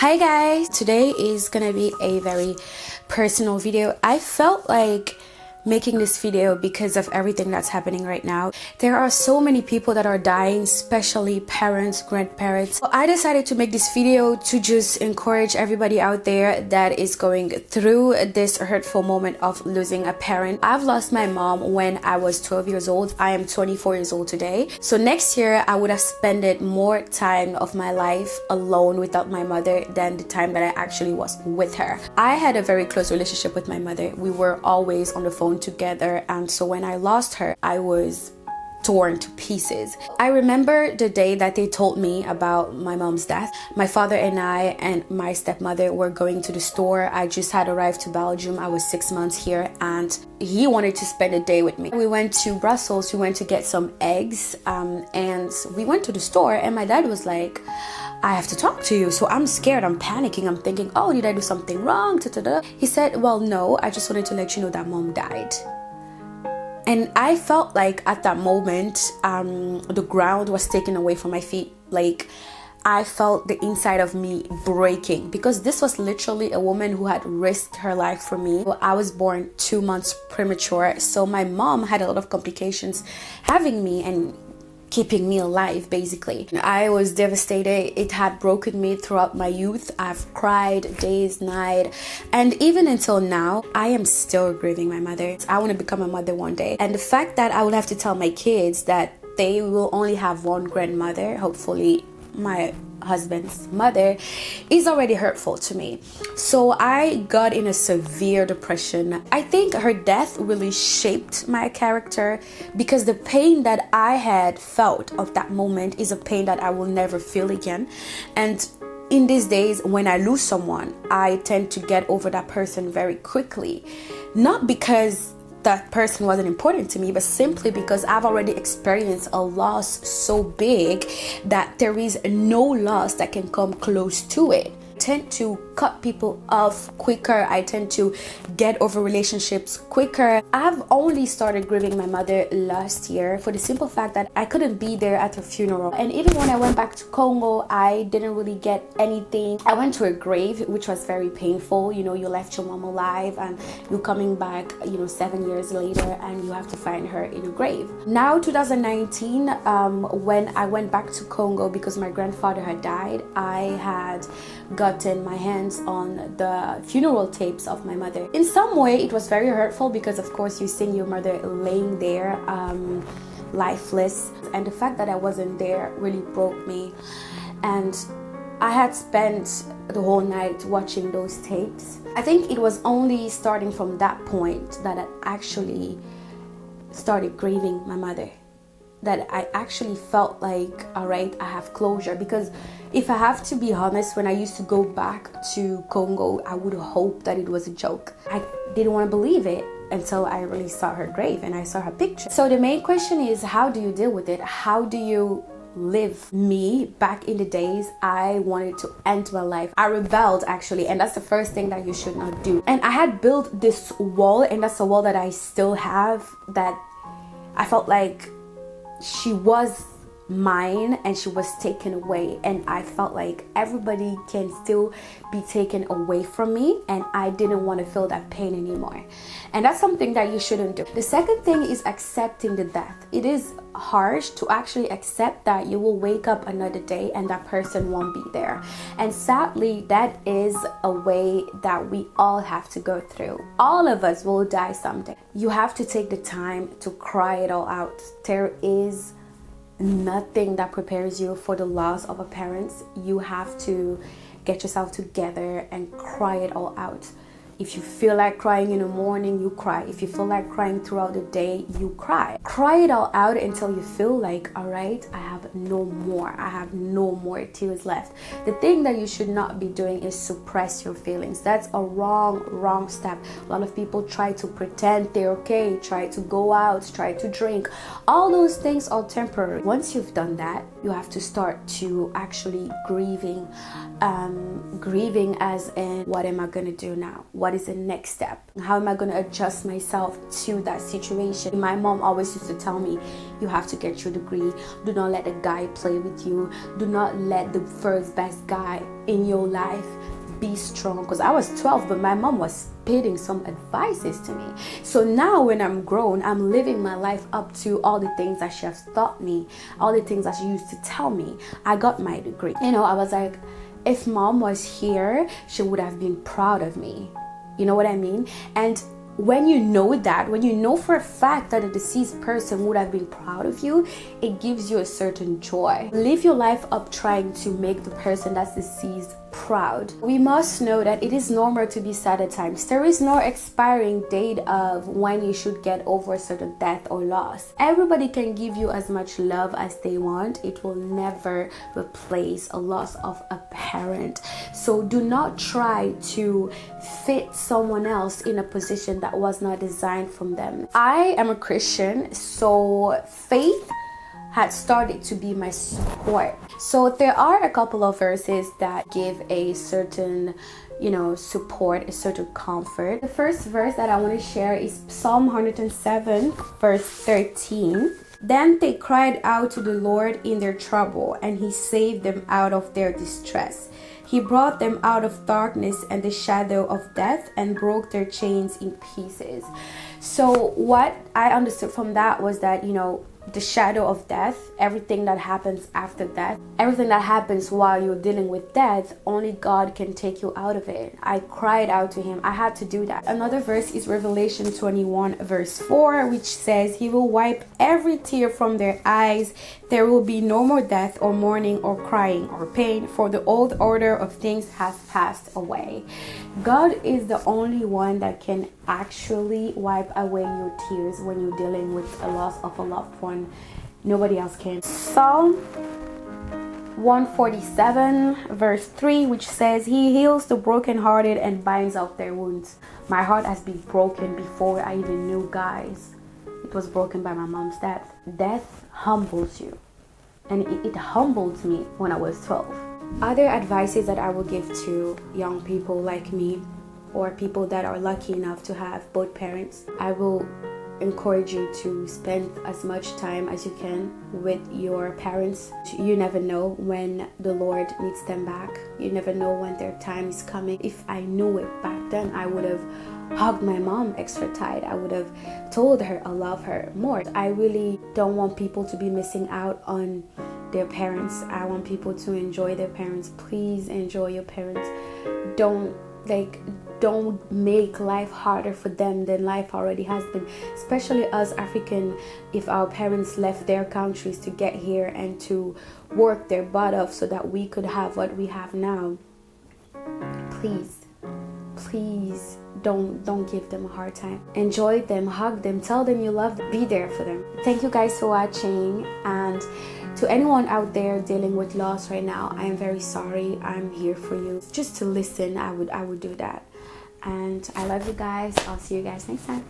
Hi guys, today is gonna be a very personal video. I felt like making this video because of everything that's happening right now. There are so many people that are dying, especially parents, grandparents. So I decided to make this video to just encourage everybody out there that is going through this hurtful moment of losing a parent. I've lost my mom when I was 12 years old. I am 24 years old today. So next year I would have spent more time of my life alone without my mother than the time that I actually was with her. I had a very close relationship with my mother. We were always on the phone together, and so when I lost her, I was torn to pieces. I remember the day that they told me about my mom's death. My father and I and my stepmother were going to the store. I just had arrived to Belgium. I was 6 months here and he wanted to spend a day with me. We went to Brussels. We went to get some eggs and we went to the store, and my dad was like, I have to talk to you. So I'm scared, I'm panicking, I'm thinking, oh, did I do something wrong? He said, well, no, I just wanted to let you know that mom died. And I felt like at that moment, the ground was taken away from my feet. Like I felt the inside of me breaking, because this was literally a woman who had risked her life for me. I was born 2 months premature, so my mom had a lot of complications having me and keeping me alive, basically. I was devastated. It had broken me throughout my youth. I've cried days, night, and even until now, I am still grieving my mother. I want to become a mother one day, and the fact that I will have to tell my kids that they will only have one grandmother, hopefully my husband's mother, is already hurtful to me. So I got in a severe depression. I think her death really shaped my character, because the pain that I had felt of that moment is a pain that I will never feel again. And in these days, when I lose someone, I tend to get over that person very quickly, not because that person wasn't important to me, but simply because I've already experienced a loss so big that there is no loss that can come close to it. I tend to cut people off quicker. I tend to get over relationships quicker. I've only started grieving my mother last year for the simple fact that I couldn't be there at her funeral. And even when I went back to Congo, I didn't really get anything. I went to her grave, which was very painful. You know, you left your mom alive and you're coming back, 7 years later, and you have to find her in a grave. Now, 2019, when I went back to Congo because my grandfather had died, I had gotten my hands on the funeral tapes of my mother. In some way, it was very hurtful because, of course, you see your mother laying there, lifeless, and the fact that I wasn't there really broke me. And I had spent the whole night watching those tapes. I think it was only starting from that point that I actually started grieving my mother, that I actually felt like, all right, I have closure. Because if I have to be honest, when I used to go back to Congo, I would hope that it was a joke. I didn't want to believe it until I really saw her grave and I saw her picture. So the main question is, how do you deal with it? How do you live? Me, back in the days, I wanted to end my life. I rebelled, actually, and that's the first thing that you should not do. And I had built this wall, and that's a wall that I still have, that I felt like she was mine and she was taken away, and I felt like everybody can still be taken away from me, and I didn't want to feel that pain anymore. And that's something that you shouldn't do. The second thing is accepting the death. It is harsh to actually accept that you will wake up another day and that person won't be there, and sadly that is a way that we all have to go through. All of us will die someday. You have to take the time to cry it all out. There is nothing that prepares you for the loss of a parent. You have to get yourself together and cry it all out. If you feel like crying in the morning, you cry. If you feel like crying throughout the day, you cry. Cry it all out until you feel like, all right, I have no more tears left. The thing that you should not be doing is suppress your feelings. That's a wrong step. A lot of people try to pretend they're okay, try to go out, try to drink. All those things are temporary. Once you've done that, you have to start to actually grieving grieving as in, what am I going to do now? What is the next step? How am I going to adjust myself to that situation? My mom always used to tell me, you have to get your degree. Do not let a guy play with you. Do not let the first best guy in your life. Be strong. Because I was 12, but my mom was spitting some advices to me. So now when I'm grown, I'm living my life up to all the things that she has taught me, all the things that she used to tell me. I got my degree. You know, I was like, if mom was here, she would have been proud of me. You know what I mean? And when you know that, when you know for a fact that a deceased person would have been proud of you, it gives you a certain joy. Live your life up trying to make the person that's deceased proud. We must know that it is normal to be sad at times. There is no expiring date of when you should get over a certain death or loss. Everybody can give you as much love as they want. It will never replace a loss of a parent. So do not try to fit someone else in a position that was not designed from them. I am a Christian, so faith had started to be my support. So there are a couple of verses that give a certain, support, a certain comfort. The first verse that I want to share is Psalm 107, verse 13. Then they cried out to the Lord in their trouble, and he saved them out of their distress. He brought them out of darkness and the shadow of death and broke their chains in pieces. So what I understood from that was that, the shadow of death, everything that happens after death, everything that happens while you're dealing with death, only God can take you out of it. I cried out to him. I had to do that. Another verse is Revelation 21 verse 4, which says, he will wipe every tear from their eyes. There will be no more death or mourning or crying or pain, for the old order of things has passed away. God is the only one that can actually wipe away your tears when you're dealing with a loss of a loved one. Nobody else can. Psalm 147 verse 3, which says, he heals the brokenhearted and binds up their wounds. My heart has been broken before I even knew, guys. It was broken by my mom's death. Death humbles you, and it humbled me when I was 12. Other advices that I will give to young people like me, or people that are lucky enough to have both parents, I will encourage you to spend as much time as you can with your parents. You never know when the Lord needs them back. You never know when their time is coming. If I knew it back then, I would have hugged my mom extra tight. I would have told her I love her more. I really don't want people to be missing out on their parents. I want people to enjoy their parents. Please enjoy your parents. Don't make life harder for them than life already has been. Especially us African, if our parents left their countries to get here and to work their butt off so that we could have what we have now. Please don't give them a hard time. Enjoy them, hug them, tell them you love them, be there for them. Thank you guys for watching, and to anyone out there dealing with loss right now, I am very sorry. I'm here for you. Just to listen, I would do that. And I love you guys. I'll see you guys next time.